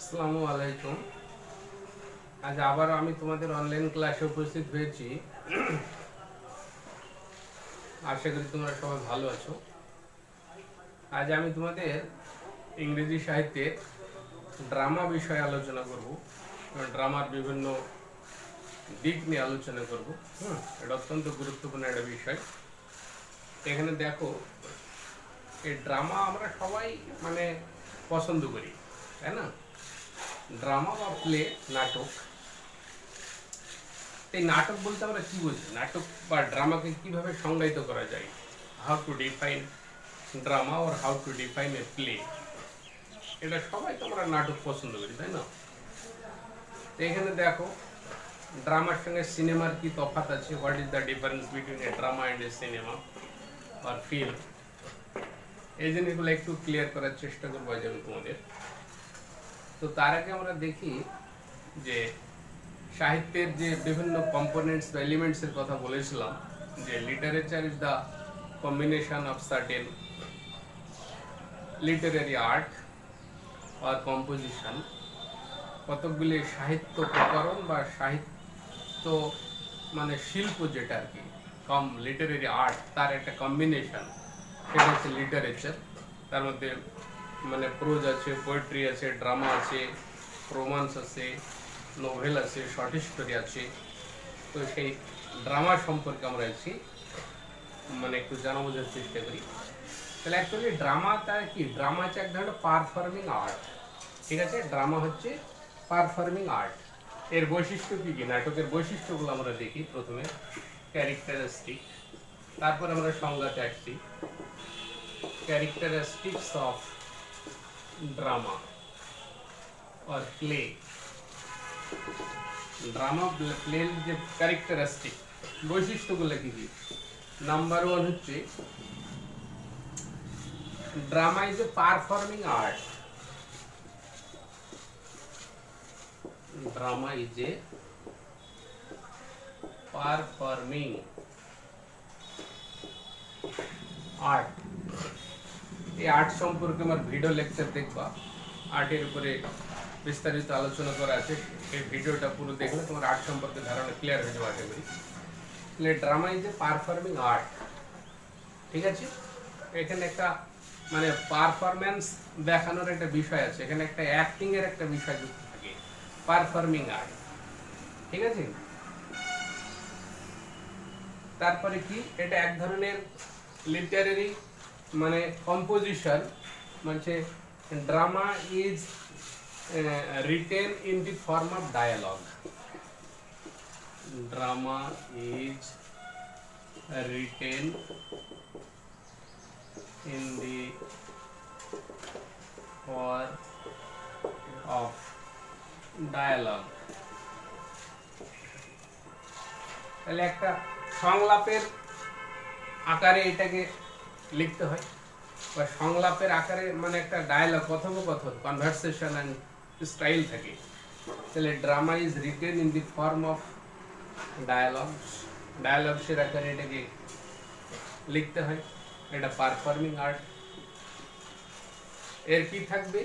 আসসালামু আলাইকুম। আজ আবার আমি তোমাদের অনলাইন ক্লাসে উপস্থিত হয়েছি। আশা করি তোমরা সবাই ভালো আছো। আজ আমি তোমাদের ইংরেজি সাহিত্যের ড্রামা বিষয়ে আলোচনা করব। ড্রামার বিভিন্ন দিক নিয়ে আলোচনা করব। এটা অত্যন্ত গুরুত্বপূর্ণ একটা বিষয়। এখানে দেখো, এই ড্রামা আমরা সবাই মানে পছন্দ করি, তাই না? ড্রামা বা প্লে, নাটক। এই নাটক বলতে আমরা কি বুঝি? নাটক বা ড্রামাকে কিভাবে সংজ্ঞায়িত করা যায়? How to define drama or how to define A play? এটা সবাই তো আমরা নাটক পছন্দ করি, তাই না? তো এখানে দেখো, ড্রামার সঙ্গে সিনেমার কি তফাৎ আছে? What is the difference between a drama and a cinema or film? এই জিনিসগুলো একটু ক্লিয়ার করার চেষ্টা করবো আজ আমি তোমাদের। তো তার আগে আমরা দেখি যে সাহিত্যের যে বিভিন্ন কম্পোনেন্টস বা এলিমেন্টসের কথা বলেছিলাম, যে literature is the combination of certain literary art আর কম্পোজিশন। কতকগুলি সাহিত্য প্রকরণ বা সাহিত্য মানে শিল্প, যেটা আর কি কম লিটারারি আর্ট, তার একটা কম্বিনেশন, সেটা হচ্ছে লিটারেচার। তার মধ্যে মানে প্রোজ আছে, পোয়েট্রি আছে, ড্রামা আছে, রোমান্স আছে, নোভেল আছে, শর্ট স্টোরি আছে। তো সেই ড্রামা সম্পর্কে আমরা আছি মানে একটু জানা বোঝার চেষ্টা করি। তাহলে অ্যাকচুয়ালি ড্রামাটা কি? ড্রামা হচ্ছে এক ধরনের পারফর্মিং আর্ট। ঠিক আছে, ড্রামা হচ্ছে পারফর্মিং আর্ট। এর বৈশিষ্ট্য কি কি? নাটকের বৈশিষ্ট্যগুলো আমরা দেখি প্রথমে। ক্যারেক্টারিস্টিক, তারপর আমরা সংজ্ঞাতে আসছি। Characteristics of drama or play. Drama প্লের যে ক্যারেক্টারিস্টিক বৈশিষ্ট্যগুলো কি কি? নাম্বার ওয়ান হচ্ছে, drama is a performing art. Drama is a performing art. এই আর্ট সম্পর্কে আমার ভিডিও লেকচার দেখবা। আর্টের উপরে বিস্তারিত আলোচনা করা আছে। এই ভিডিওটা পুরো দেখলে তোমার আর্ট সম্পর্কে ধারণা ক্লিয়ার হয়ে যাবে আশা করি। তাহলে drama is a performing art. ঠিক আছে, এখানে একটা মানে পারফরমেন্স দেখানোর একটা বিষয় আছে, এখানে একটা অ্যাক্টিং এর একটা বিষয় যুক্ত থাকে। পারফর্মিং আর্ট, ঠিক আছে। তারপরে কি, এটা এক ধরনের লিটারেরি মানে কম্পোজিশন। মানে drama is written in the form of dialogue. Drama is written in the form of dialogue. তাহলে একটা সংলাপের আকারে এটাকে লিখতে হয়, বা সংলাপের আকারে মানে একটা ডায়ালগ, কথোপকথন, কনভারসেশন অ্যান্ড স্টাইল থাকে। তাহলে drama is written in the form of dialogues. ডায়ালগসের আকারে এটাকে লিখতে হয়। এটা পারফর্মিং আর্ট। এর কি থাকবে?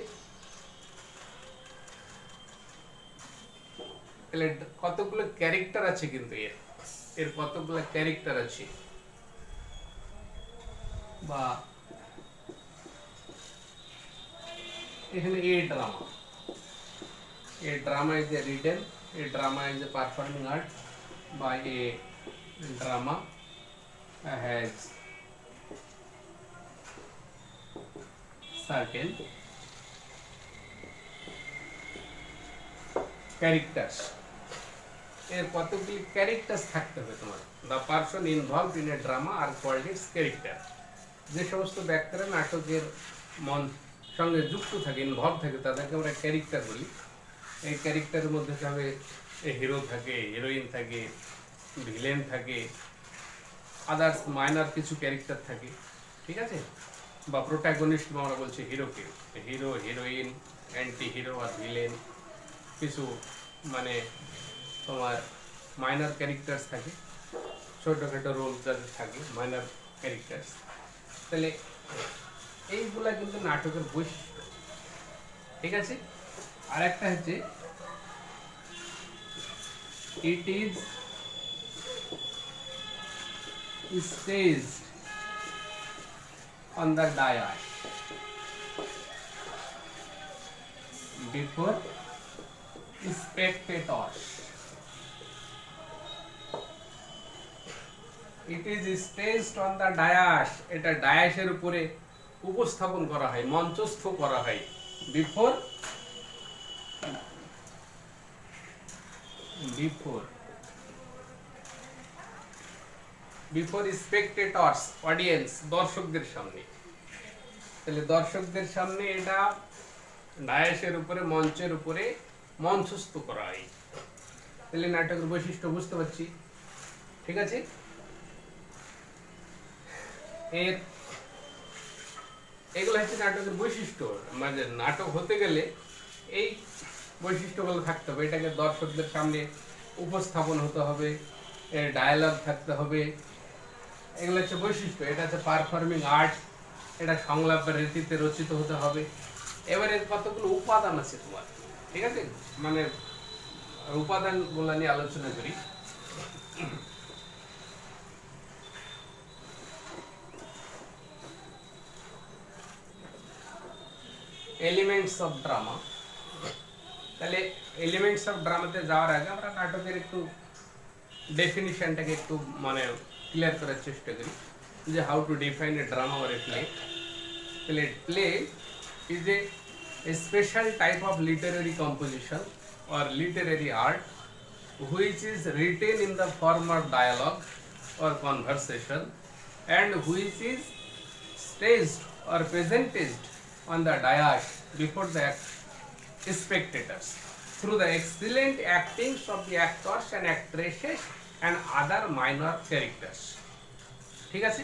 তাহলে কতগুলো ক্যারেক্টার আছে, কিন্তু এর এর কতগুলো ক্যারেক্টার আছে, বা এখানে a drama is a written, a drama is a performing art by a drama has certain characters। এর কতগুলি ক্যারেক্টার্স থাকতে হবে তোমার। The person involved in a drama are called its character. যে সমস্ত ব্যক্তিরা নাটকের মন সঙ্গে যুক্ত থাকে, ইনভলভ থাকে, তাদেরকে আমরা ক্যারেক্টার বলি। এই ক্যারেক্টারের মধ্যে হবে হিরো থাকে, হিরোইন থাকে, ভিলেন থাকে, আদার্স মাইনার কিছু ক্যারেক্টার থাকে, ঠিক আছে। বা প্রোটাগনিস্ট আমরা বলছি হিরোকে, হিরো, হিরোইন, অ্যান্টি হিরো আর ভিলেন, কিছু মানে তোমার মাইনার ক্যারেক্টার্স থাকে, ছোটোখাটো রোল যাদের থাকে, মাইনার ক্যারেক্টার্স। তাহলে এইগুলা কিন্তু নাটকের বৈশিষ্ট্য, ঠিক আছে। আর একটা হচ্ছে it is staged on the dais before spectators. It is staged on the dais. এটা ডায়াসের উপরে উপস্থাপন করা হয়, মঞ্চস্থ করা হয় before spectators, অডিয়েন্স, দর্শকদের সামনে। তাহলে দর্শকদের সামনে এটা ডায়াসের উপরে, মঞ্চের উপরে মঞ্চস্থ করা হয়। তাহলে নাটকের বৈশিষ্ট্য বুঝতে পারছি, ঠিক আছে। এর এগুলো হচ্ছে নাটকের বৈশিষ্ট্য। মানে নাটক হতে গেলে এই বৈশিষ্ট্যগুলো থাকতে হবে। এটাকে দর্শকদের সামনে উপস্থাপন হতে হবে, এর ডায়ালগ থাকতে হবে, এগুলো হচ্ছে বৈশিষ্ট্য। এটা হচ্ছে পারফর্মিং আর্ট, এটা সংলাপের রীতিতে রচিত হতে হবে। এবারে কতগুলো উপাদান আছে তোমার, ঠিক আছে, মানে উপাদানগুলো নিয়ে আলোচনা করি। Elements of drama. তাহলে এলিমেন্টস অফ ড্রামাতে যাওয়ার আগে আমরা নাটকের একটু ডেফিনিশনটাকে একটু মানে ক্লিয়ার করার চেষ্টা করি, যে how to define a drama or a play. তাহলে play is a special type of literary composition or literary art which is written in the form of dialogue or conversation and which is staged or presented on the dais before the spectators through the excellent actings of the actors and actresses and other minor characters. ঠিক আছে।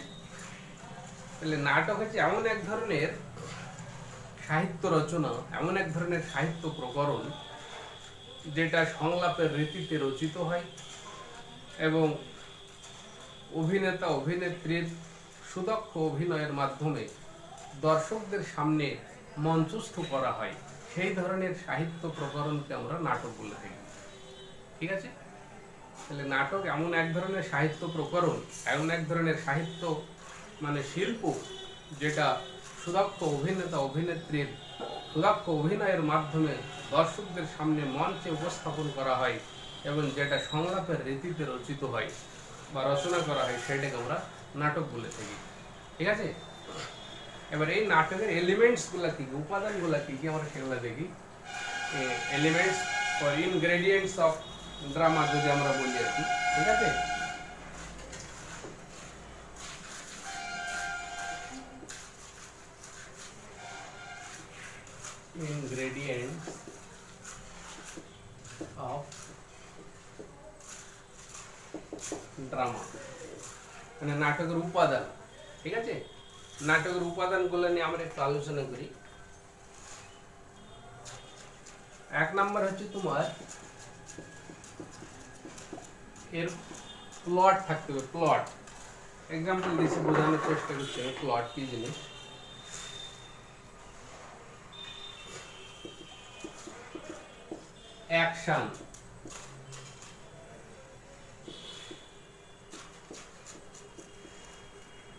তাহলে নাটক হচ্ছে এমন এক ধরনের সাহিত্য রচনা, এমন এক ধরনের সাহিত্য প্রকরণ যেটা সংলাপের রীতিতে রচিত হয় এবং অভিনেতা অভিনেত্রীর সুদক্ষ অভিনয়ের মাধ্যমে দর্শকদের সামনে মঞ্চস্থ করা হয়। সেই ধরনের সাহিত্য প্রকরণকে আমরা নাটক বলে থাকি, ঠিক আছে। তাহলে নাটক এমন এক ধরনের সাহিত্য প্রকরণ, এমন এক ধরনের সাহিত্য মানে শিল্প, যেটা সুদক্ষ অভিনেতা অভিনেত্রীর সুদক্ষ অভিনয়ের মাধ্যমে দর্শকদের সামনে মঞ্চে উপস্থাপন করা হয় এবং যেটা সংলাপের রীতিতে রচিত হয় বা রচনা করা হয়, সেটাকে আমরা নাটক বলে থাকি, ঠিক আছে। এবার এই নাটকের এলিমেন্টসগুলো কি কি, উপাদানগুলো কি কি, আমরা সেগুলো দেখি। Elements or ingredients of drama যদি আমরা বলি আর কি, ঠিক আছে। ingredients of drama মানে নাটকের উপাদান, ঠিক আছে। নাটকের উপাদানগুলো নিয়ে আমরা একটু আলোচনা করি। এক নাম্বার হচ্ছে তোমার এর প্লট থাকতে হবে। প্লট এক্সাম্পল দিয়েছি, বোঝানোর চেষ্টা করছি প্লট কি জিনিস। Action,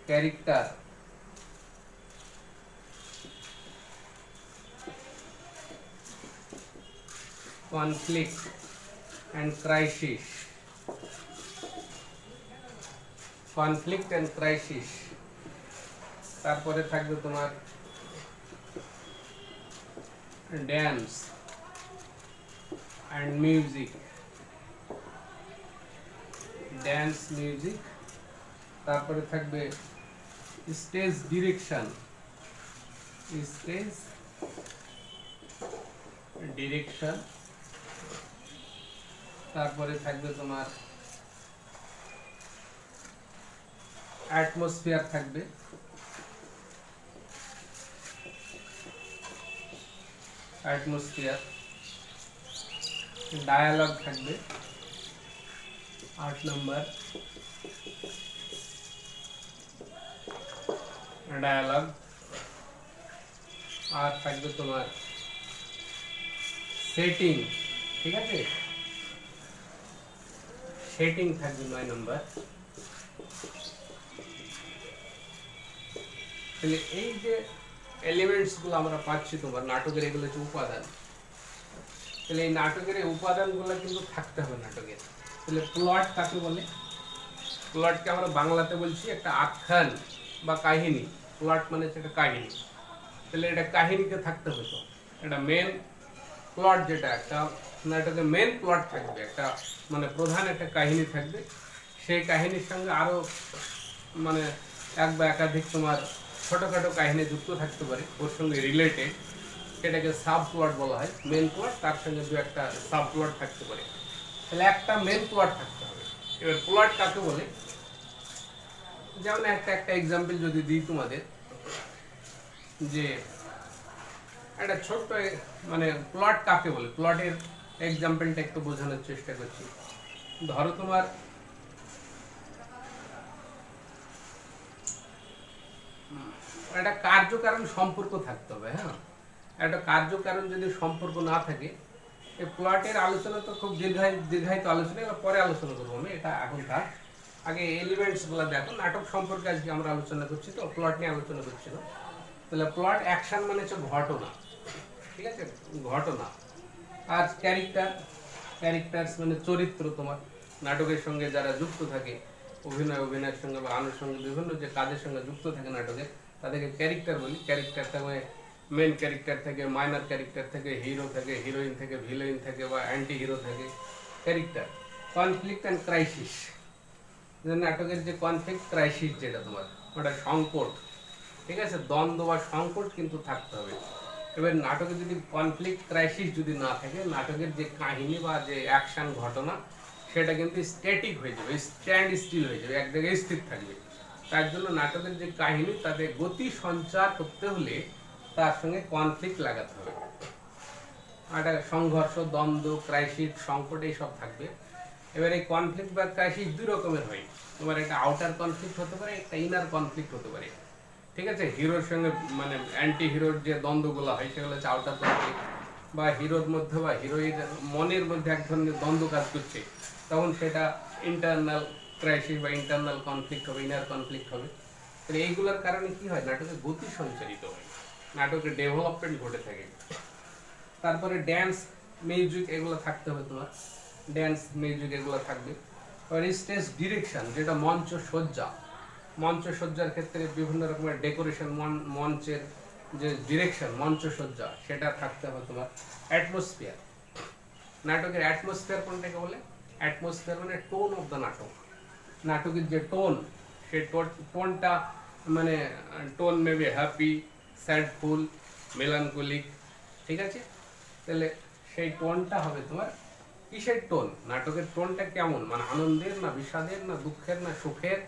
character, conflict and crisis, conflict and crisis। তারপরে থাকবে তোমার dance and music, dance music। তারপরে থাকবে স্টেজ ডিরেকশন, স্টেজ ডিরেকশন। তারপরে থাকবে তোমার অ্যাটমসফিয়ার, থাকবে অ্যাটমসফিয়ার। ডায়ালগ থাকবে 8 নম্বর, ডায়ালগ। আর থাকবে তোমার সেটিং, ঠিক আছে, সেটিং থাকবে 9 নম্বর। তাহলে এই যে এলিমেন্টস গুলো আমরা পাচ্ছি তোমার নাটকের, এগুলো হচ্ছে উপাদান। তাহলে এই নাটকের এই উপাদানগুলো কিন্তু থাকতে হবে নাটকের। তাহলে প্লট কাকে বলে? প্লটকে আমরা বাংলাতে বলছি একটা আখ্যান বা কাহিনী। প্লট মানে হচ্ছে একটা কাহিনী। তাহলে এটা কাহিনীতে থাকতে হবে। তো এটা মেন প্লট, যেটা একটা নাটকের মেন প্লট থাকবে, একটা মানে প্রধান একটা কাহিনী থাকবে। সেই কাহিনীর সঙ্গে আরো মানে এক বা একাধিক তোমার ছোটখাটো কাহিনী যুক্ত থাকতে পারে ওর সঙ্গে রিলেটেড, সেটাকে সাব প্লট বলা হয়। মেন প্লট তার সঙ্গে দু একটা সাব প্লট থাকতে পারে। তাহলে একটা মেন প্লট থাকতে হবে। এবার প্লট কাকে বলে? যেমন একটা এক্সাম্পল যদি দিই তোমাদের, যে একটা ছোট্ট মানে প্লট কাকে বলে, প্লটের এক্সাম্পলটা একটু বোঝানোর চেষ্টা করছি। ধরো তোমার একটা কার্যকারণ সম্পর্ক থাকতে হবে। হ্যাঁ, একটা কার্যকারণ যদি সম্পর্ক না থাকে, এই প্লটের আলোচনা তো খুব দীর্ঘায়িত আলোচনা, এটা পরে আলোচনা করবো আমি, এটা এখন থাক। আগে এলিমেন্টস গুলো দেখো। নাটক সম্পর্কে আজকে আমরা আলোচনা করছি, তো প্লট নিয়ে আলোচনা করছি না। তাহলে প্লট অ্যাকশন মানে হচ্ছে ঘটনা, ঠিক আছে, ঘটনা। আর ক্যারেক্টার্স মানে চরিত্র। তোমার নাটকের সঙ্গে যারা যুক্ত থাকে, অভিনয়ের সঙ্গে বা আনুষঙ্গিক বিভিন্ন যে কাজের সঙ্গে যুক্ত থাকে নাটকে, তাদেরকে ক্যারেক্টার বলি। ক্যারেক্টার থাকে মেন ক্যারেক্টার থেকে, মাইনর ক্যারেক্টার থেকে, হিরো থেকে, হিরোইন থেকে, ভিলেন থেকে বা অ্যান্টি হিরো থেকে। ক্যারেক্টার কনফ্লিক্ট অ্যান্ড ক্রাইসিস, নাটকের যে কনফ্লিক্ট ক্রাইসিস যেটা তোমার, ওটা সংকট, ঠিক আছে, দ্বন্দ্ব বা সংকট কিন্তু থাকতে হবে। এবার নাটকে যদি কনফ্লিক্ট ক্রাইসিস যদি না থাকে, নাটকের যে কাহিনী বা যে অ্যাকশন ঘটনা, সেটা কিন্তু স্ট্যাটিক হয়ে যাবে, স্ট্যান্ড স্টিল হয়ে যাবে, এক জায়গায় স্থির থাকবে। তার জন্য নাটকের যে কাহিনী, তাতে গতি সঞ্চার করতে হলে তার সঙ্গে কনফ্লিক্ট লাগাতে হবে। একটা সংঘর্ষ, দ্বন্দ্ব, ক্রাইসিস, সংকট এইসব থাকবে। এবার এই কনফ্লিক্ট বা ক্রাইসিস দুই রকমের হয়। তোমার একটা আউটার কনফ্লিক্ট হতে পারে, একটা ইনার কনফ্লিক্ট হতে পারে, ঠিক আছে। হিরোর সঙ্গে মানে অ্যান্টি হিরোর যে দ্বন্দ্বগুলো হয়, সেগুলো হচ্ছে আউটার কনফ্লিক্ট। বা হিরোর মধ্যে বা হিরোইন মনের মধ্যে এক ধরনের দ্বন্দ্ব কাজ করছে, তখন সেটা ইন্টারনাল ক্রাইসিস বা ইন্টারনাল কনফ্লিক্ট হবে, ইনার কনফ্লিক্ট হবে। তাহলে এইগুলোর কারণে কি হয়, নাটকে গতি সঞ্চারিত হয়, নাটকের ডেভেলপমেন্ট ঘটে থাকে। তারপরে ড্যান্স, মিউজিক এগুলো থাকতে হবে তোমার। ড্যান্স, মিউজিক এগুলো থাকবে। আর স্টেজ ডিরেকশন, যেটা মঞ্চ সজ্জা, মঞ্চ সজ্জার ক্ষেত্রে বিভিন্ন রকমের ডেকোরেশন, মঞ্চের যে ডিরেকশন, মঞ্চ সজ্জা, সেটা থাকতে হবে তোমার। অ্যাটমসফিয়ার, নাটকের অ্যাটমসফিয়ার কোনটাকে বলে? অ্যাটমসফিয়ার মানে টোন অফ দ্য নাটক। নাটকের যে টোন, সেই টোনটা মানে টোন মেবি হ্যাপি, স্যাডফুল, মেলানকোলিক, ঠিক আছে। তাহলে সেই টোনটা হবে তোমার কিসের টোন, নাটকের টোনটা কেমন, মানে আনন্দের না বিষাদের না দুঃখের না সুখের,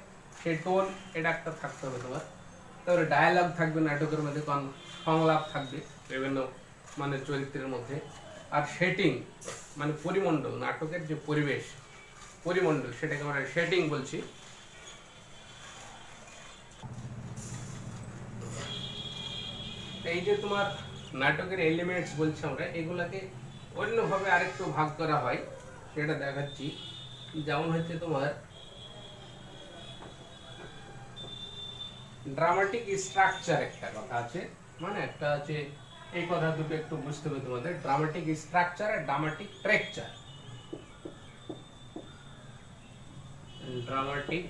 সেই টোন, এটা একটা থাকতে হবে তোমার। তারপরে ডায়ালগ থাকবে নাটকের মধ্যে, সংলাপ থাকবে বিভিন্ন মানে চরিত্রের মধ্যে। আর সেটিং মানে পরিমণ্ডল, নাটকের যে পরিবেশ, পরিমণ্ডল, সেটাকে আমরা সেটিং বলছি। এই যে তোমার নাটকের এলিমেন্টস বলছি আমরা, এগুলাকে অন্যভাবে আরেকটু ভাগ করা হয়, সেটা দেখাচ্ছি। যেমন হচ্ছে তোমার ড্রামাটিক স্ট্রাকচার, একটা কথা আছে, মানে একটা আছে, এই কথা দুটো একটু বুঝতে হবে তোমাদের। ড্রামাটিক স্ট্রাকচার আর dramatic texture. Dramatic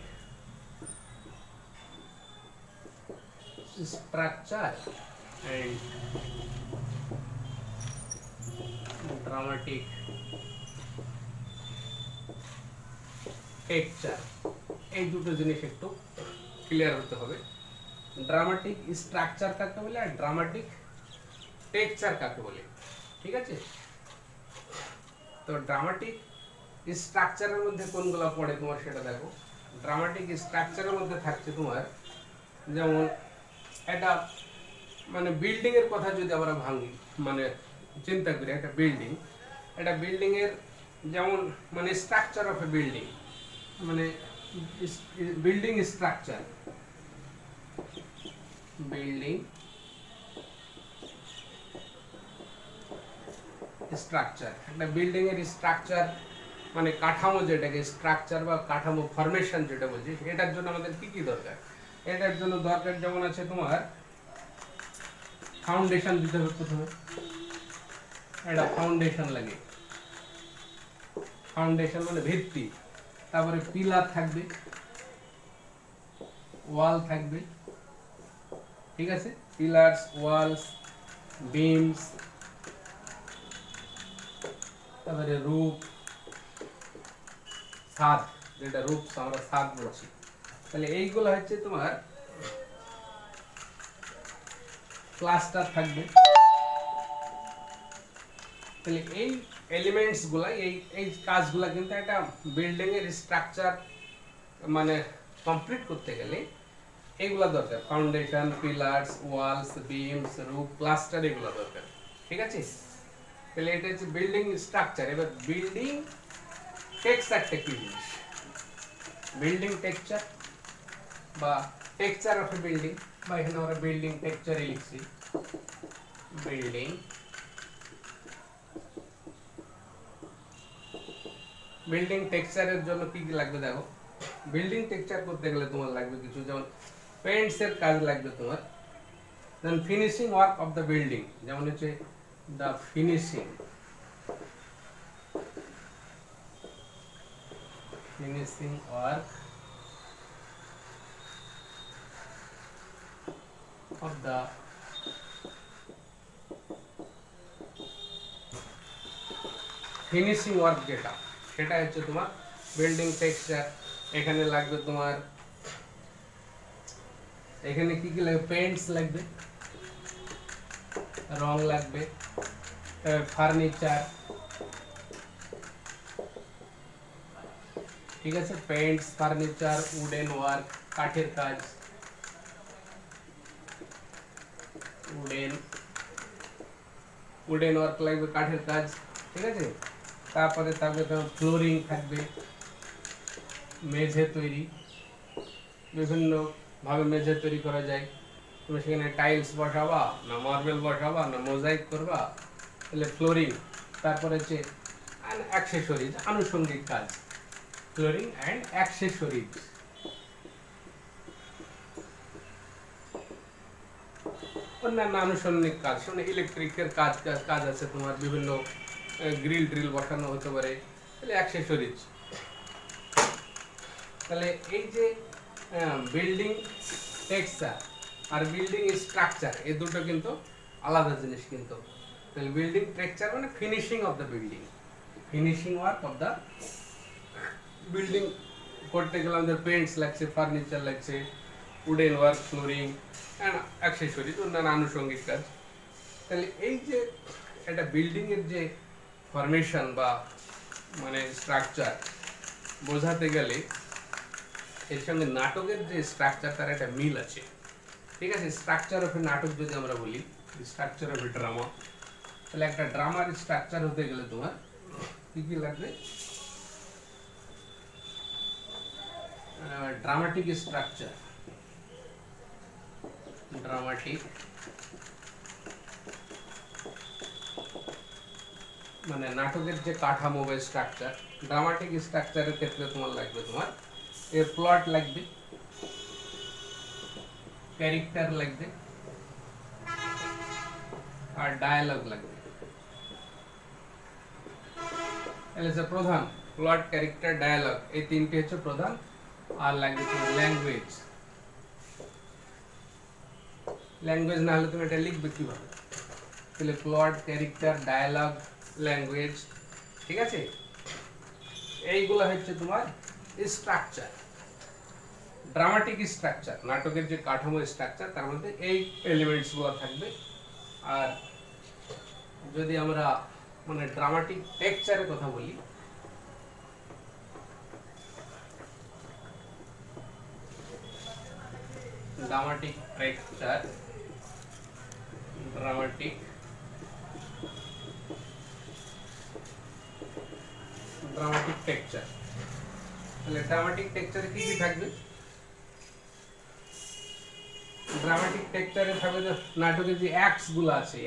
structure and dramatic texture, এই দুটো জিনিস একটু ক্লিয়ার হতে হবে। ড্রামাটিক স্ট্রাকচার কাকে বলে আর ড্রামাটিক টেক্সচার কাকে বলে, ঠিক আছে। তো ড্রামাটিক স্ট্রাকচারের মধ্যে কোনগুলো পড়ে তোমার সেটা দেখো। ড্রামাটিক স্ট্রাকচারের মধ্যে থাকছে তোমার, যেমন একটা মানে বিল্ডিং এর কথা যদি আমরা ভাঙি, মানে চিন্তা করি, একটা বিল্ডিং এর যেমন মানে স্ট্রাকচার অফ এ বিল্ডিং, মানে বিল্ডিং স্ট্রাকচার, বিল্ডিং স্ট্রাকচার। একটা বিল্ডিং এর স্ট্রাকচার মানে কাঠামো, যেটাকে স্ট্রাকচার বা কাঠামো ফরমেশন যেটা বলছি, এটার জন্য আমাদের কি কি দরকার? এটার জন্য দরকার যেমন আছে তোমার ফাউন্ডেশন দিতে হবে প্রথমে, একটা ফাউন্ডেশন লাগে, ফাউন্ডেশন মানে ভিত্তি, তারপরে পিলার থাকবে, ওয়াল থাকবে, ঠিক আছে, পিলার্স, ওয়ালস, বিমস, তারপরে রূপ, ছাদ, যেটা রূপ আমরা ছাদ বলছি। তাহলে এইগুলো হচ্ছে তোমার প্লাস্টার থাকবে। তাহলে এই এলিমেন্টস গুলা, এই কাজগুলা কিন্তু একটা বিল্ডিং এর স্ট্রাকচার মানে কমপ্লিট করতে গেলে এইগুলা দরকার, foundation, pillars, walls, beams, roof, plaster, এগুলো দরকার, ঠিক আছে। তাহলে এটা হচ্ছে বিল্ডিং স্ট্রাকচার। এবার বিল্ডিং টেক্সচারটা কি জিনিস? বিল্ডিং টেক্সচার বা টেক্সচার অফ এ বিল্ডিং, বা এখানে আমরা বিল্ডিং টেক্সচারই লিখছি। বিল্ডিং বিল্ডিং টেক্সচারের জন্য কি কি লাগবে দেখো। বিল্ডিং টেক্সচার করতে গেলে তোমার লাগবে কিছু, যেমন পেইন্টস এর কাজ লাগবে তোমার, then finishing work of the building, যেমন হচ্ছে the finishing work of the finishing work, যেটা সেটা হচ্ছে তোমার বিল্ডিং টেক্সচার। এখানে লাগবে তোমার, এখানে কি কি লাগবে? পেইন্টস লাগবে, রং লাগবে, ফার্নিচার, ঠিক আছে, পেইন্টস, ফার্নিচার, উডেন ওয়ার্ক, কাঠের কাজ, উডেন ওয়ার্ক লাগবে, কাঠের কাজ, ঠিক আছে। তারপরে থাকবে তোমার ফ্লোরিং থাকবে, মেঝে তৈরি, বিভিন্ন ভাবে মেঝে তৈরি করা যায়। তুমি সেখানে টাইলস বসাবা না মার্বেল বসাবা না মোজাইক করবা, তাহলে ফ্লোরিং। তারপরে হচ্ছে অ্যাক্সেসরিজ, আনুষঙ্গিক কাজ, ফ্লোরিং অ্যান্ড অ্যাক্সেসরিজ। অন্যান্য আনুষঙ্গিক কাজ, মানে ইলেকট্রিকের কাজ আছে তোমার, বিভিন্ন গ্রিল ড্রিল বসানো হতে পারে, তাহলে অ্যাক্সেসরিজ। তাহলে এই যে বিল্ডিং টেক্সচার আর বিল্ডিং স্ট্রাকচার, এই দুটো কিন্তু আলাদা জিনিস কিন্তু। তাহলে বিল্ডিং টেক্সচার মানে finishing of the building, finishing work of the building করতে গেলে আমাদের পেইন্টস লাগছে, ফার্নিচার লাগছে, wooden work, flooring and accessories, অন্যান্য আনুষঙ্গিক কাজ। তাহলে এই যে একটা বিল্ডিং এর যে ফরমেশন বা মানে স্ট্রাকচার বোঝাতে গেলে এর সঙ্গে নাটকের যে স্ট্রাকচার তার একটা মিল আছে, ঠিক আছে। স্ট্রাকচার অফ এ নাটক যদি আমরা বলি, স্ট্রাকচার অফ এ ড্রামা, তাহলে একটা ড্রামার স্ট্রাকচার হতে গেলে তোমার কি কি লাগবে? ড্রামাটিক স্ট্রাকচার, ড্রামাটিক মানে নাটকের যে কাঠামো বা স্ট্রাকচার, ড্রামাটিক স্ট্রাকচারের ক্ষেত্রে তোমার লাগবে, তোমার এর প্লট লাগবে, ক্যারেক্টার লাগবে আর ডায়ালগ লাগবে। তাহলে যে প্রধান প্লট, ক্যারেক্টার, ডায়ালগ, এই তিনটি হচ্ছে প্রধান। আর লাগবে তোমার ল্যাঙ্গুয়েজ। ল্যাঙ্গুয়েজ না হলে তুমি এটা লিখবে কিভাবে? তাহলে প্লট, ক্যারেক্টার, ডায়ালগ, ল্যাঙ্গুয়েজ, ঠিক আছে। এইগুলো হচ্ছে তোমার স্ট্রাকচার, ড্রামাটিক স্ট্রাকচার, নাটকের যে কাঠামো স্ট্রাকচার, তার মধ্যে এই এলিমেন্টস গুলো থাকবে। আর যদি আমরা মানে ড্রামাটিক টেক্সচারের কথা বলি, ড্রামাটিক টেক্সচার, ড্রামাটিক টেক্সচার, তাহলে ড্রামাটিক টেক্সচারে কি কি থাকবে? ড্রামাটিক টেক্সচারে থাকবে যে নাটকের যে অ্যাক্টস গুলো আছে,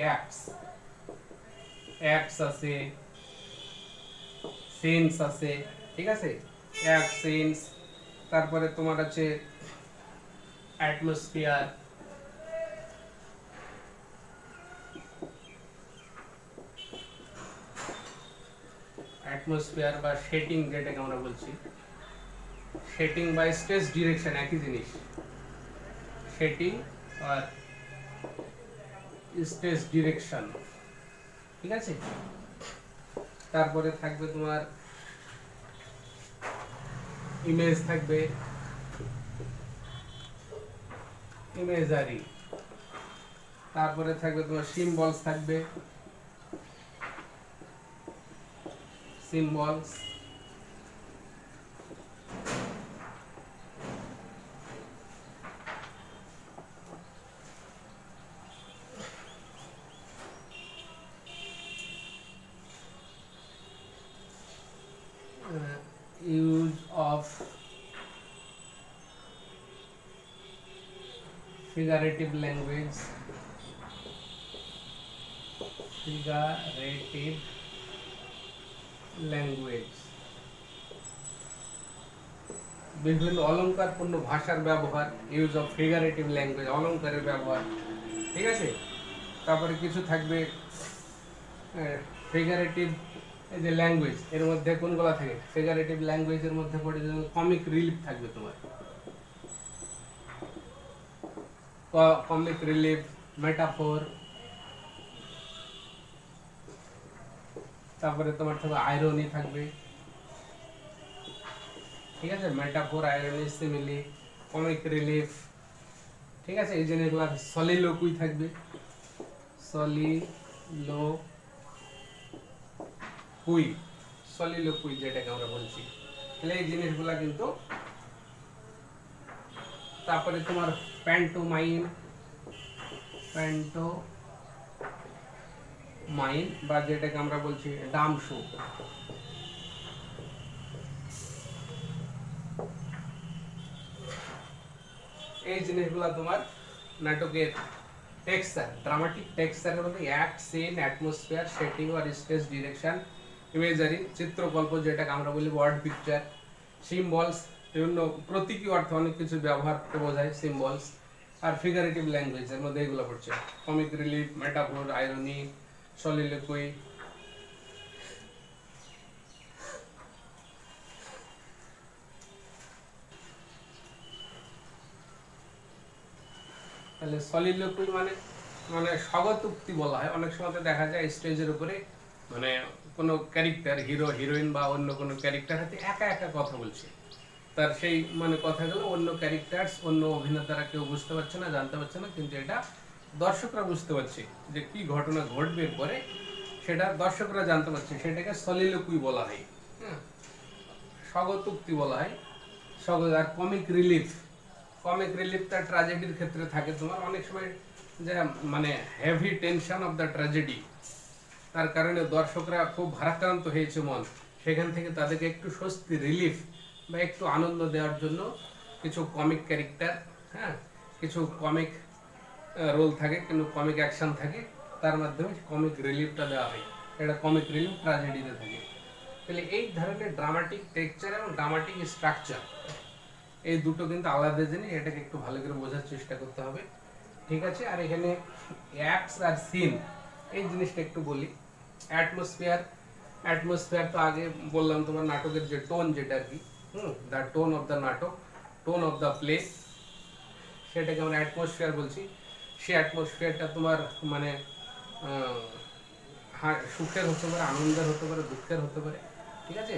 অ্যাক্টস আছে, সেন্স আছে, ঠিক আছে, অ্যাক্ট, সেন্স, তারপরে তোমার আছে অ্যাটমসফিয়ার, অ্যাটমসফিয়ার বা শেটিং যেটাকে আমরা বলছি, শেটিং বা স্পেস ডিরেকশন একই জিনিস, শেটিং আর স্পেস ডিরেকশন, ঠিক আছে। তারপরে থাকবে তোমার ইমেজ, থাকবে ইমেজারি, তারপরে থাকবে তোমার সিম্বলস, থাকবে symbols, use of figurative language, figurative language, বিভিন্ন অলংকারপূর্ণ ভাষার ব্যবহার, ইউজ অফ ফিগারেটিভ ল্যাঙ্গুয়েজ, অলংকারের ব্যবহার, ঠিক আছে। তারপরে কিছু থাকবে ফিগারেটিভ এই যে ল্যাঙ্গুয়েজ, এর মধ্যে কোনগুলো থাকে, ফিগারেটিভ ল্যাঙ্গুয়েজের মধ্যে পড়ে যেমন কমিক রিলিফ থাকবে তোমার, কমিক রিলিফ, মেটাফোর, তারপরে তোমার থাকবে আইরনি থাকবে, ঠিক আছে, metaphor, irony, simile, comic relief, ঠিক আছে। এই জিনিসগুলো সলিলোকুই থাকবে, সলিলোকুই যেটাকে আমরা বলছি, তাহলে এই জিনিসগুলা কিন্তু। তারপরে তোমার প্যান্টোমাইম বা যেটাকে আমরা বলছি ডাম শো, এই জিনিসগুলা তোমার নাটকের টেক্সচার, ড্রামাটিক টেক্সচারের মধ্যে অ্যাক্ট, সিন, অ্যাটমসফিয়ার, সেটিং আর স্পেস ডিরেকশন, ইমেজারি, চিত্রকল্প যেটাকে আমরা বলি ওয়ার্ড পিকচার, সিম্বলস, বিভিন্ন প্রতীকী অর্থে অনেক কিছু ব্যবহার করে বোঝায় সিম্বলস, আর ফিগারেটিভ ল্যাঙ্গুয়েজের মধ্যে এগুলো পড়ছে, কমিক রিলিফ, মেটাফোর, আইরনি, সলিলোকুই। তাহলে সলিলোকুই মানে মানে স্বগতোক্তি বলা হয়। অনেক সময় দেখা যায় স্টেজের উপরে মানে কোনো ক্যারেক্টার, হিরো হিরোইন বা অন্য কোনো ক্যারেক্টার হাতে একা একা কথা বলছে, তার সেই মানে কথাগুলো অন্য ক্যারেক্টার্স, অন্য অভিনেতারা কেউ বুঝতে পারছে না, জানতে পারছে না, কিন্তু এটা দর্শকরা বুঝতে পারছে যে কি ঘটনা ঘটবে পরে, সেটা দর্শকরা জানতে পারছে, সেটাকে সলিলোকুই বলা হয়, হ্যাঁ, স্বগতোক্তি বলা হয়। আর কমিক রিলিফটা ট্র্যাজেডির ক্ষেত্রে থাকে তোমার অনেক সময়, যে মানে heavy tension of the tragedy, তার কারণে দর্শকরা খুব ভারাক্রান্ত হয়েছে মন, সেখান থেকে তাদেরকে একটু স্বস্তি, রিলিফ বা একটু আনন্দ দেওয়ার জন্য কিছু কমিক ক্যারেক্টার, হ্যাঁ, কিছু কমিক রোল থাকে, কিন্তু কমিক অ্যাকশন থাকে, তার মাধ্যমে কমিক রিলিফটা দেওয়া হয়, এটা কমিক রিলিফ ট্র্যাজেডিতে থাকে। তাহলে এই ধরনের ড্রামাটিক টেক্সচার এবং ড্রামাটিক স্ট্রাকচার, এই দুটো কিন্তু আলাদা জিনিস, এটাকে একটু ভালো করে বোঝার চেষ্টা করতে হবে, ঠিক আছে। আর এখানে অ্যাক্টস আর সিন, এই জিনিসটা একটু বলি। অ্যাটমসফিয়ার তো আগে বললাম তোমার নাটকের যে টোন, যেটা আর কি, দ্য টোন অফ দ্য নাটক, টোন অফ দ্য প্লে, সেটাকে আমরা অ্যাটমসফিয়ার বলছি। সেই অ্যাটমসফিয়ারটা তোমার মানে সুখের হতে পারে, আনন্দের হতে পারে, দুঃখের হতে পারে, ঠিক আছে।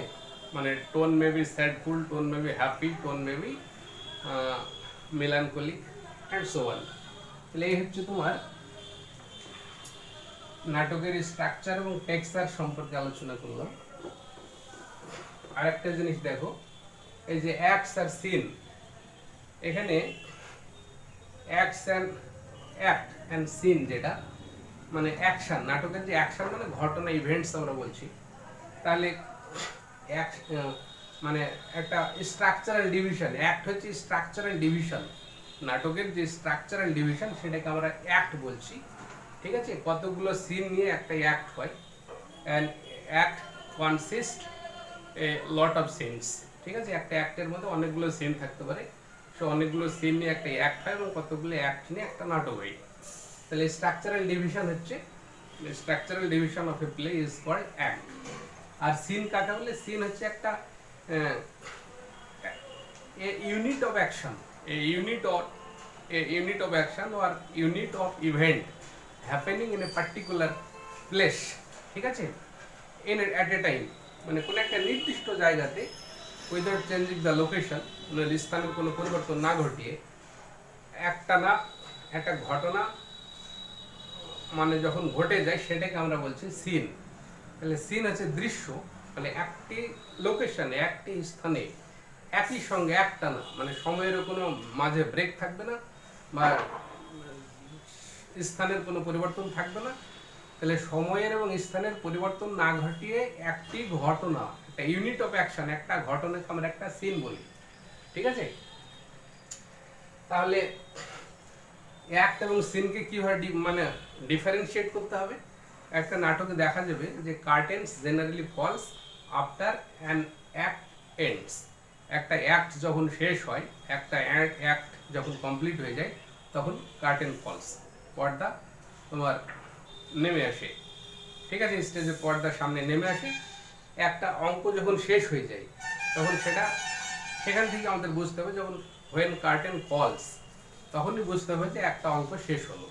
মানে tone may be sadful, tone may be happy, tone may be melancholic and so on. তাহলে এই হচ্ছে তোমার নাটকের স্ট্রাকচার এবং টেক্সচার সম্পর্কে আলোচনা করলাম। আরেকটা জিনিস দেখো, এই যে অ্যাক্টস আর সিন, এখানে অ্যাক্ট অ্যান্ড সিন যেটা মানে অ্যাকশন, নাটকের যে অ্যাকশন মানে ঘটনা, ইভেন্টস আমরা বলছি, তাহলে মানে একটা স্ট্রাকচারাল ডিভিশন, অ্যাক্ট হচ্ছে স্ট্রাকচারাল ডিভিশন, নাটকের যে স্ট্রাকচারাল ডিভিশন সেটাকে আমরা অ্যাক্ট বলছি, ঠিক আছে। কতগুলো সিন নিয়ে একটা অ্যাক্ট হয়, an act consist a lot of scenes. ঠিক আছে, একটা অ্যাক্টের মধ্যে অনেকগুলো সিন থাকতে পারে, সো অনেকগুলো সিন নিয়ে একটা অ্যাক্ট হয় এবং কতগুলো অ্যাক্ট নিয়ে একটা নাটক হয়। তাহলে স্ট্রাকচারাল ডিভিশন হচ্ছে, structural division of a play is called act. আর সিন কাকে বলে? সিন হচ্ছে একটা unit of action, unit of action or unit of event happening in a particular place। ঠিক আছে, in at a time, মানে কোন একটা নির্দিষ্ট জায়গাতে উইদাউট চেঞ্জিং দ্য লোকেশন, মানে স্থানের কোনো পরিবর্তন না ঘটিয়ে একটা ঘটনা মানে যখন ঘটে যায় সেটাকে আমরা বলছি সিন। তাহলে সিন হচ্ছে দৃশ্য, মানে একটি লোকেশনে, একটি স্থানে একই সঙ্গে একটানা, মানে সময়ের কোনো মাঝে ব্রেক থাকবে না বা স্থানের কোনো পরিবর্তন থাকবে না। তাহলে সময়ের এবং স্থানের পরিবর্তন না ঘটিয়ে একটি ঘটনা, একটা ইউনিট অফ অ্যাকশন, একটা ঘটনাকে আমরা একটা সিন বলি। ঠিক আছে, তাহলে অ্যাক্ট এবং সিনকে কিভাবে মানে ডিফারেন্সিয়েট করতে হবে? একটা নাটকে দেখা যাবে যে curtains generally falls after an act ends. একটা অ্যাক্ট যখন শেষ হয়, একটা অ্যাক্ট যখন কমপ্লিট হয়ে যায়, তখন কার্টেন ফলস, পর্দা তোমার নেমে আসে। ঠিক আছে, স্টেজে পর্দার সামনে নেমে আসে। একটা অঙ্ক যখন শেষ হয়ে যায় তখন সেখান থেকে আমাদের বুঝতে হবে, যখন হোয়েন কার্টেন ফলস তখনই বুঝতে হবে যে একটা অঙ্ক শেষ হলো।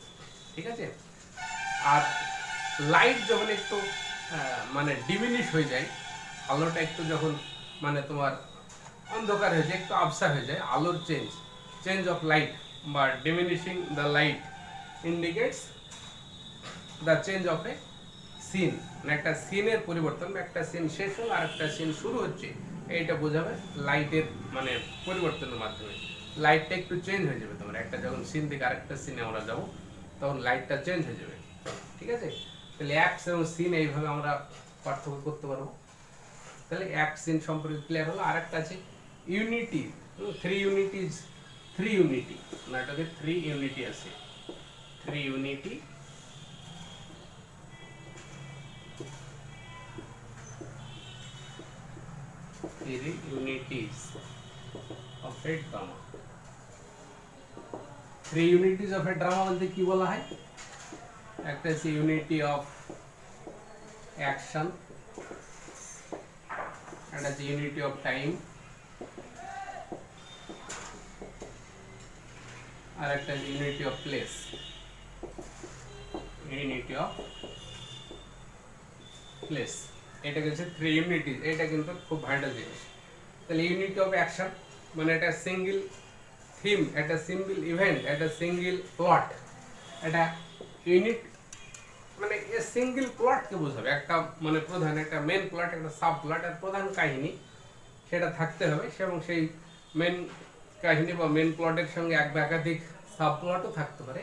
ঠিক আছে, আর লাইট যখন একটু মানে ডিমিনিশ হয়ে যায়, আলোটা একটু যখন মানে তোমার অন্ধকার হয়ে যায়, একটু আবসা হয়ে যায়, আলোর চেঞ্জ অফ লাইট বা diminishing the light indicates the change of a scene. মানে একটা সিনের পরিবর্তন, একটা সিন শেষ হলো আর একটা সিন শুরু হচ্ছে, এইটা বোঝাবে লাইটের মানে পরিবর্তনের মাধ্যমে। লাইটটা একটু চেঞ্জ হয়ে যাবে, তোমার একটা যখন সিন থেকে আরেকটা সিনে আমরা যাব তখন লাইটটা চেঞ্জ হয়ে যাবে। ঠিক আছে, তাহলে অ্যাক্ট এবং সিন এইভাবে আমরা পার্থক্য করতে পারবো। তাহলে অ্যাক্ট সিন সম্পর্কে ক্লিয়ার হলো। আরেকটা আছে ইউনিটি। থ্রি ইউনিটি, নাটকে থ্রি ইউনিটি আছে। Three unity unities of a drama। Three ইউনিটিজ of a drama বলতে কি বলা হয়? একটা হচ্ছে ইউনিটি অফ অ্যাকশন, একটা হচ্ছে ইউনিটি অফ টাইম, আর একটা unity of place. Unity of place, এটা হচ্ছে থ্রি ইউনিটিজ। এটা কিন্তু খুব ভাইটাল জিনিস। তাহলে ইউনিটি অফ অ্যাকশন মানে একটা সিঙ্গেল থিম, একটা সিঙ্গেল ইভেন্ট, একটা সিঙ্গেল প্লট, একটা ইউনিট মানে সিঙ্গেল প্লটকে বোঝাবে। একটা মানে প্রধান, একটা মেন প্লট, একটা সাব প্লট, আর প্রধান কাহিনী সেটা থাকতে হবে, এবং সেই মেন কাহিনী বা মেন প্লটের সঙ্গে এক বা একাধিক সাব প্লটও থাকতে পারে,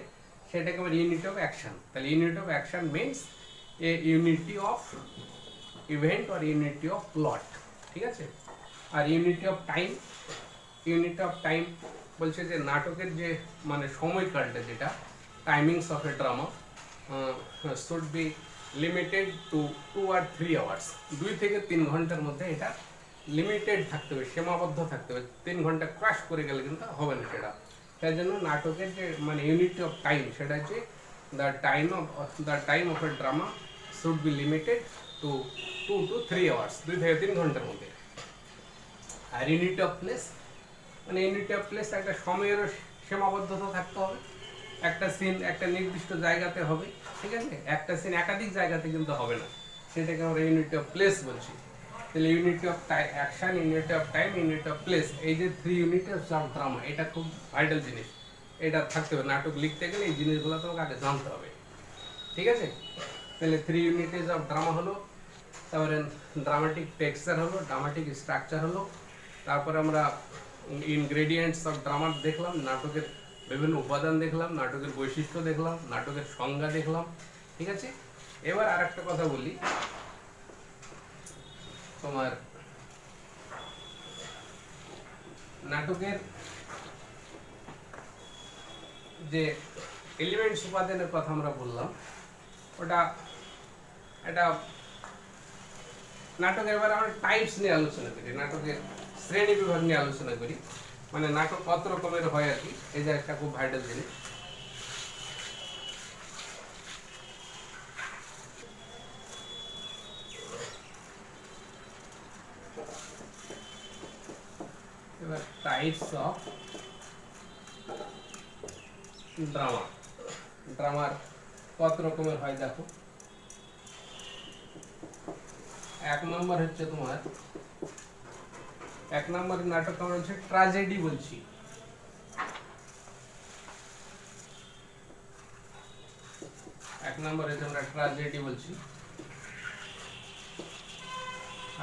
সেটাকে আবার ইউনিট অফ অ্যাকশন। তাহলে unit of action means a unity of event or unity of plot. ঠিক আছে, আর ইউনিটি অফ টাইম বলছে যে নাটকের যে মানে সময়কালটা, যেটা timings of a drama should be limited to 2 or 3 hours। 2 থেকে 3 ঘন্টার মধ্যে এটা লিমিটেড থাকতে হবে, সীমাবদ্ধ থাকতে হবে। 3 ঘন্টা ক্রাশ করে গেলে কিন্তু হবে না সেটা। তাই জন্য নাটকের যে মানে ইউনিটি অফ টাইম, সেটা হচ্ছে the time of a drama should be limited to 2 to 3 hours, 2 থেকে 3 ঘন্টার মধ্যে। আর ইউনিটি অফ প্লেস মানে ইউনিটি অফ প্লেস একটা সময়েরও সীমাবদ্ধতা থাকতে হবে। একটা সিন একটা নির্দিষ্ট জায়গাতে হবে। ঠিক আছে, একটা সিন একাধিক জায়গাতে কিন্তু হবে না, সেটাকে আমরা ইউনিটি অফ প্লেস বলছি। তাহলে unity of action, unity of time, unity of place, এই যে থ্রি ইউনিটি অফ ড্রামা, এটা খুব ভাইটাল জিনিস। এটা থাকতে হবে, নাটক লিখতে গেলে এই জিনিসগুলো তোমাকে আগে জানতে হবে। ঠিক আছে, তাহলে থ্রি ইউনিটিজ অফ ড্রামা হলো, তারপরে ড্রামাটিক টেক্সচার হলো, ড্রামাটিক স্ট্রাকচার হলো, তারপরে আমরা ইনগ্রেডিয়েন্টস অফ ড্রামা দেখলাম, নাটকের বিভিন্ন উপাদান দেখলাম, নাটকের বৈশিষ্ট্য দেখলাম, নাটকের সংজ্ঞা দেখলাম। ঠিক আছে, এবার আর একটা কথা বলি, তোমার নাটকের যে এলিমেন্টস উপাদানের কথা আমরা বললাম, ওটা একটা নাটকের এবার আমরা টাইপস নিয়ে আলোচনা করি, নাটকের শ্রেণী বিভাগ নিয়ে আলোচনা করি, মানে নাটক কত রকমের হয় আর কি। এই যে একটা খুব ভাইটাল জিনিস, এবার টাইপস অফ ড্রামা। ড্রামার কত রকমের হয় দেখো। এক নম্বর হচ্ছে তোমার, এক নম্বর নাটক আমরা হচ্ছে ট্র্যাজেডি বলছি। এক নম্বর হচ্ছে আমরা ট্র্যাজেডি বলছি,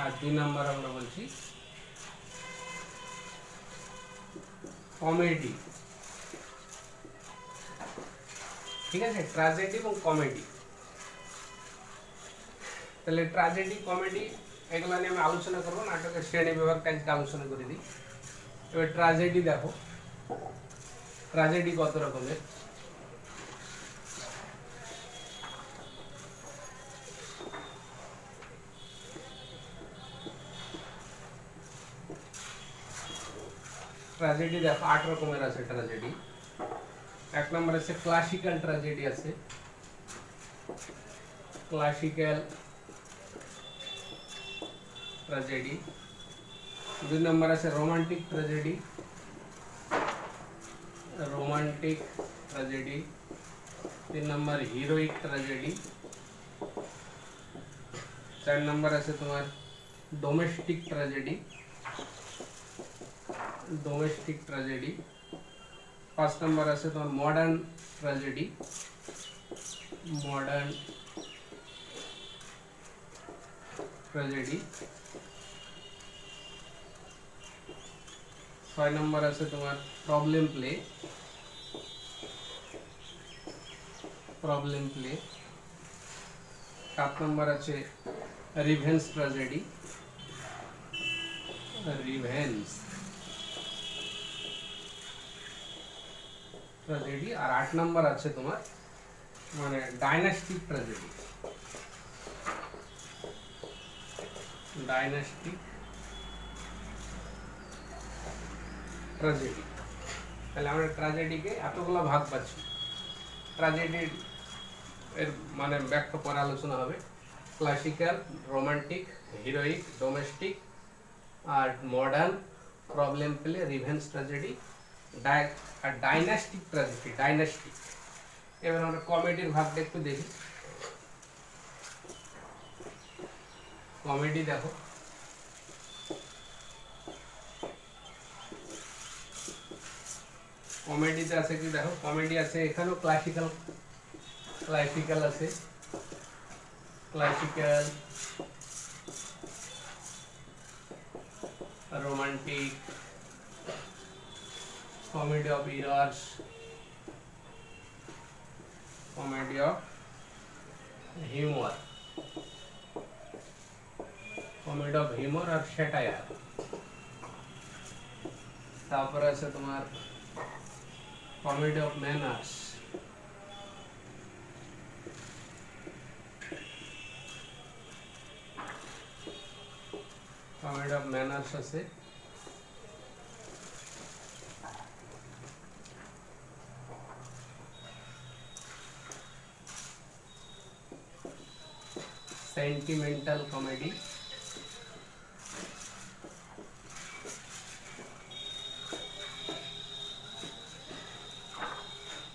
আর দুই নম্বর আমরা বলছি কমেডি। ঠিক আছে, ট্র্যাজেডি এবং কমেডি। তাহলে ট্র্যাজেডি কমেডি এগুলো নিয়ে আমি আলোচনা করবো, নাটকের শ্রেণী বিভাগটা আজকে আলোচনা করে দিই। এবার ট্র্যাজেডি দেখো, ট্র্যাজেডি কত রকমের। ট্র্যাজেডি দেখো 8 রকমের আছে ট্র্যাজেডি। এক নম্বর আছে ক্লাসিক্যাল ট্র্যাজেডি আছে, ক্লাসিক্যাল ট্র্যাজেডি। দুই নম্বর আছে রোমান্টিক ট্র্যাজেডি, রোমান্টিক ট্র্যাজেডি। তিন নম্বর হিরোইক ট্র্যাজেডি। চার নম্বর আছে তোমার ডোমেস্টিক ট্র্যাজেডি, ডোমেস্টিক ট্র্যাজেডি। পাঁচ নম্বর আছে তোমার মডার্ন ট্র্যাজেডি, মডার্ন ট্র্যাজেডি। ছয় নম্বর আছে তোমার প্রবলেম প্লে, প্রবলেম প্লে। সাত নম্বর আছে রিভেঞ্জ ট্র্যাজেডি, রিভেঞ্জ ট্র্যাজেডি। আর 8 নম্বর আছে তোমার মানে ডাইনাস্টিক ট্র্যাজেডি, ডাইনাস্টিক ট্র্যাজেডি। তাহলে আমরা ট্র্যাজেডিকে এতগুলো ভাগ পাচ্ছি। ট্র্যাজেডির এর মানে ব্যাখ্যা পরে আলোচনা হবে। ক্লাসিক্যাল, রোমান্টিক, হিরোইক, ডোমেস্টিক, আর modern, problem play, revenge tragedy, আর ডাইনাস্টিক ট্র্যাজেডি, ডাইনাস্টিক। এবার আমরা কমেডির ভাগটা একটু দেখি। কমেডি দেখো, কমেডিতে আছে কি দেখো, কমেডি আছে এখানেও ক্লাসিক্যাল, ক্লাসিক্যাল আছে, classical, romantic, comedy of errors, comedy of humour, comedy of humour আর স্যাটায়ার। তারপরে আছে তোমার comedy of manners, comedy of manners আছে। সেন্টিমেন্টাল কমেডি,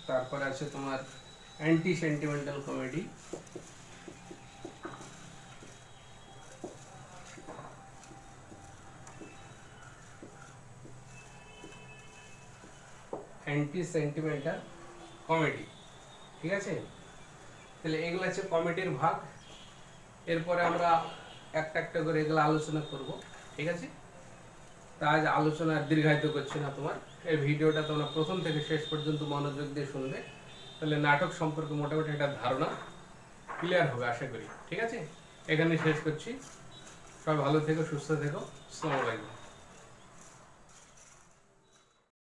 তারপর আছে তোমার anti sentimental comedy, anti sentimental comedy. ঠিক আছে, তাহলে এগুলো হচ্ছে কমেডির ভাগ। এরপরে আমরা একটা একটা করে এগুলো আলোচনা করব। ঠিক আছে, তা আজ আলোচনা দীর্ঘায়িত করছি না তোমার। এই ভিডিওটা তোমরা প্রথম থেকে শেষ পর্যন্ত মনোযোগ দিয়ে শুনবে, তাহলে নাটক সম্পর্কে মোটামুটি একটা ধারণা ক্লিয়ার হবে আশা করি। ঠিক আছে, এখানে শেষ করছি। সবাই ভালো থেকো, সুস্থ থেকো। আসসালামু আলাইকুম।